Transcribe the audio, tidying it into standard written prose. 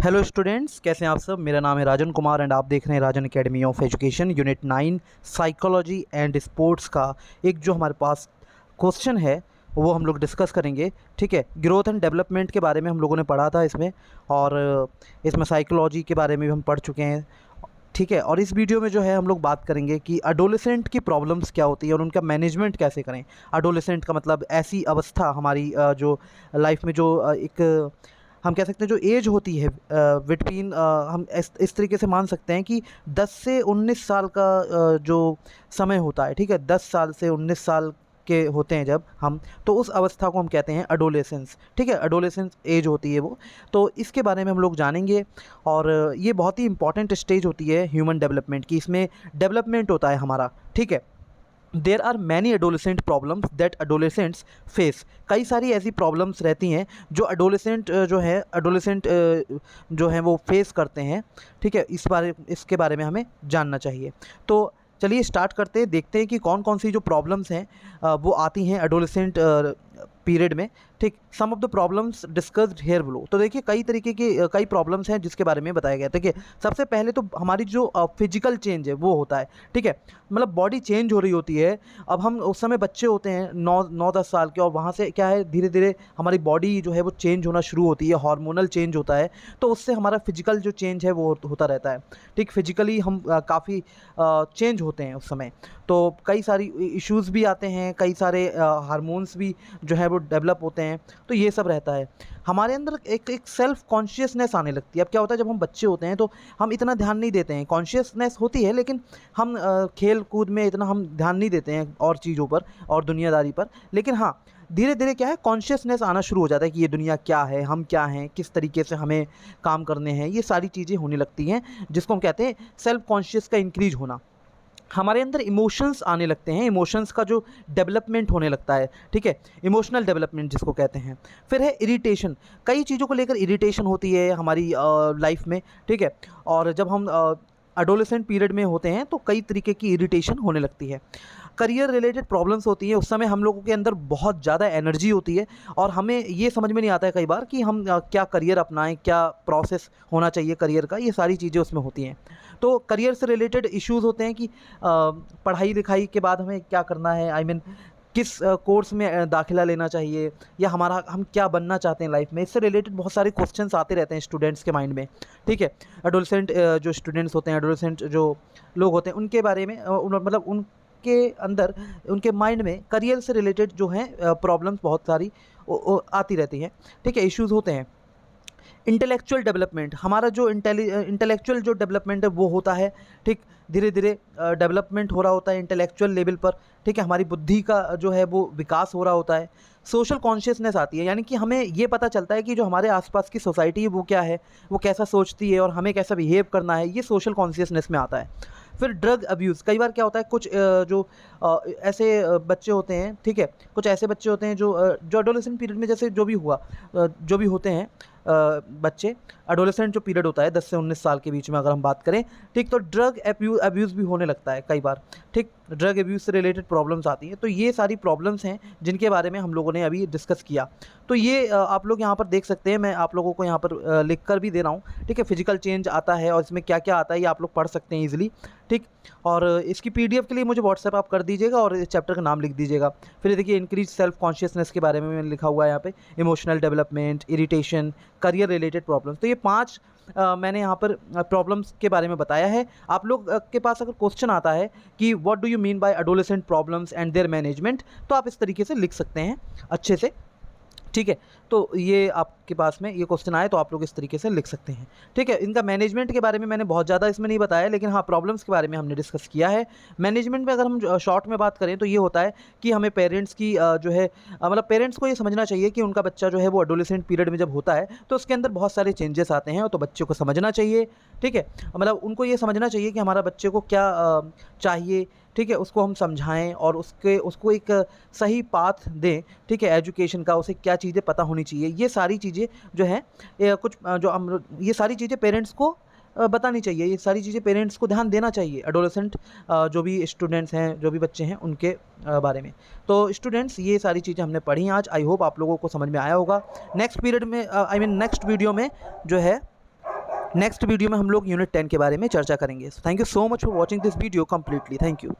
Hello students, कैसे हैं आप सब। मेरा नाम है राजन कुमार एंड आप देख रहे हैं Rajan academy of education unit 9 psychology and sports का एक जो हमारे पास क्वेश्चन है वो हम लोग डिस्कस करेंगे। ठीक है, ग्रोथ एंड डेवलपमेंट के बारे में हम लोगों ने पढ़ा था इसमें, और इसमें साइकोलॉजी के बारे में भी हम पढ़ चुके हैं। ठीक है, और इस वीडियो में जो है हम लोग बात करेंगे कि अडोलेसेंट की प्रॉब्लम्स क्या होती है और उनका मैनेजमेंट कैसे करें। अडोलेसेंट का मतलब ऐसी अवस्था हमारी जो लाइफ में जो एक हम कह सकते हैं जो एज होती है बिटवीन, हम इस तरीके से मान सकते हैं कि 10 से 19 साल का जो समय होता है। ठीक है, 10 साल से 19 साल के होते हैं जब हम, तो उस अवस्था को हम कहते हैं अडोलेसेंस। ठीक है, अडोलेसेंस एज होती है वो। तो इसके बारे में हम लोग जानेंगे, और ये बहुत ही इंपॉर्टेंट स्टेज होती है ह्यूमन डेवलपमेंट की। इसमें डेवलपमेंट होता है हमारा। ठीक है, there are many adolescent problems that adolescents face. कई सारी ऐसी प्रॉब्लम्स रहती हैं जो अडोलेसेंट जो है वो फेस करते हैं। ठीक है, इसके बारे में हमें जानना चाहिए। तो चलिए स्टार्ट करते हैं, देखते हैं कि कौन कौन सी जो प्रॉब्लम्स हैं वो आती हैं एडोलेसेंट पीरियड में। ठीक, some of the problems discussed here below. तो देखिए कई तरीके की कई प्रॉब्लम्स हैं जिसके बारे में बताया गया। देखिए सबसे पहले तो हमारी जो फिजिकल चेंज है वो होता है। ठीक है, मतलब बॉडी चेंज हो रही होती है। अब हम उस समय बच्चे होते हैं 9-10 साल के, और वहाँ से क्या है धीरे धीरे हमारी बॉडी जो है वो चेंज होना शुरू होती है, हार्मोनल चेंज होता है। तो उससे हमारा फिजिकल जो चेंज है वो होता रहता है। ठीक, फिजिकली हम काफ़ी चेंज होते हैं उस समय। तो कई सारी इश्यूज़ भी आते हैं, कई सारे हार्मोन्स भी जो है वो डेवलप होते हैं। तो ये सब रहता है हमारे अंदर। एक सेल्फ कॉन्शियसनेस आने लगती है। अब क्या होता है जब हम बच्चे होते हैं तो हम इतना ध्यान नहीं देते हैं, कॉन्शियसनेस होती है लेकिन हम खेल कूद में इतना हम ध्यान नहीं देते हैं और चीज़ों पर और दुनियादारी पर। लेकिन हाँ, धीरे धीरे क्या है कॉन्शियसनेस आना शुरू हो जाता है कि ये दुनिया क्या है, हम क्या हैं, किस तरीके से हमें काम करने हैं, ये सारी चीज़ें होने लगती हैं, जिसको हम कहते हैं सेल्फ कॉन्शियस का इंक्रीज होना। हमारे अंदर इमोशंस आने लगते हैं, इमोशंस का जो डेवलपमेंट होने लगता है। ठीक है, इमोशनल डेवलपमेंट जिसको कहते हैं। फिर है इरिटेशन, कई चीज़ों को लेकर इरिटेशन होती है हमारी लाइफ में। ठीक है, और जब हम एडोलेसेंट पीरियड में होते हैं तो कई तरीके की इरिटेशन होने लगती है। करियर रिलेटेड प्रॉब्लम्स होती हैं, उस समय हम लोगों के अंदर बहुत ज़्यादा एनर्जी होती है और हमें ये समझ में नहीं आता है कई बार कि हम क्या करियर अपनाएं, क्या प्रोसेस होना चाहिए करियर का, ये सारी चीज़ें उसमें होती हैं। तो करियर से रिलेटेड इश्यूज़ होते हैं कि पढ़ाई लिखाई के बाद हमें क्या करना है, आई मीन किस कोर्स में दाखिला लेना चाहिए, या हम क्या बनना चाहते हैं लाइफ में। इससे रिलेटेड बहुत सारे क्वेश्चंस आते रहते हैं स्टूडेंट्स के माइंड में। ठीक है, एडोलेसेंट जो स्टूडेंट्स होते हैं, एडोलेसेंट जो लोग होते हैं, उनके बारे में मतलब उनके अंदर, उनके माइंड में करियर से रिलेटेड जो हैं प्रॉब्लम्स बहुत सारी आती रहती हैं। ठीक है, इश्यूज़ होते हैं। इंटेलेक्चुअल डेवलपमेंट, हमारा जो इंटेलेक्चुअल जो डेवलपमेंट है वो होता है। ठीक, धीरे धीरे डेवलपमेंट हो रहा होता है इंटेलेक्चुअल लेवल पर। ठीक है, हमारी बुद्धि का जो है वो विकास हो रहा होता है। सोशल कॉन्शियसनेस आती है, यानी कि हमें ये पता चलता है कि जो हमारे आसपास की सोसाइटी है वो क्या है, वो कैसा सोचती है और हमें कैसा बिहेव करना है, ये सोशल कॉन्शियसनेस में आता है। फिर ड्रग अब्यूज़, कई बार क्या होता है कुछ ऐसे बच्चे होते हैं। ठीक है, कुछ ऐसे बच्चे होते हैं जो एडोलेसेंट पीरियड में, जैसे जो भी हुआ जो भी होते हैं बच्चे, एडोलेसेंट जो पीरियड होता है 10 से 19 साल के बीच में अगर हम बात करें। ठीक, तो ड्रग अब्यूज़ भी होने लगता है कई बार। ठीक, ड्रग अब्यूज़ से रिलेटेड प्रॉब्लम्स आती हैं। तो ये सारी प्रॉब्लम्स हैं जिनके बारे में हम लोगों ने अभी डिस्कस किया। तो ये आप लोग यहाँ पर देख सकते हैं, मैं आप लोगों को यहाँ पर लिख कर भी दे रहा हूँ। ठीक है, फिजिकल चेंज आता है और इसमें क्या क्या आता है ये आप लोग पढ़ सकते हैं ईजिली। ठीक, और इसकी पीडीएफ के लिए मुझे व्हाट्सएप आप कर दीजिएगा और इस चैप्टर का नाम लिख दीजिएगा। फिर देखिए इंक्रीज सेल्फ कॉन्शियसनेस के बारे में मैंने लिखा हुआ है यहाँ पे, emotional development, irritation, career related problems. तो ये 5 मैंने यहाँ पर प्रॉब्लम्स के बारे में बताया है। आप लोग के पास अगर क्वेश्चन आता है कि what do you mean by adolescent problems and there management, तो आप इस तरीके से लिख सकते हैं अच्छे से। ठीक है, तो ये आपके पास में ये क्वेश्चन आए तो आप लोग इस तरीके से लिख सकते हैं। ठीक है, इनका मैनेजमेंट के बारे में मैंने बहुत ज़्यादा इसमें नहीं बताया, लेकिन हाँ प्रॉब्लम्स के बारे में हमने डिस्कस किया है। मैनेजमेंट में अगर हम शॉर्ट में बात करें तो ये होता है कि हमें पेरेंट्स की जो है मतलब पेरेंट्स को ये समझना चाहिए कि उनका बच्चा जो है वो एडोलेसेंट पीरियड में जब होता है तो उसके अंदर बहुत सारे चेंजेस आते हैं, तो बच्चे को समझना चाहिए। ठीक है, मतलब उनको ये समझना चाहिए कि हमारा बच्चे को क्या चाहिए। ठीक है, उसको हम समझाएं और उसको एक सही पाथ दें। ठीक है, एजुकेशन का उसे क्या चीज़ें पता होनी चाहिए, ये सारी चीज़ें जो हैं ये सारी चीज़ें पेरेंट्स को बतानी चाहिए, ये सारी चीज़ें पेरेंट्स को ध्यान देना चाहिए एडोलेसेंट जो भी स्टूडेंट्स हैं, जो भी बच्चे हैं उनके बारे में। तो स्टूडेंट्स ये सारी चीज़ें हमने पढ़ी आज, आई होप आप लोगों को समझ में आया होगा। नेक्स्ट पीरियड में आई मीन नेक्स्ट वीडियो में जो है नेक्स्ट वीडियो में हम लोग यूनिट 10 के बारे में चर्चा करेंगे। Thank you so much for watching this video completely. Thank you.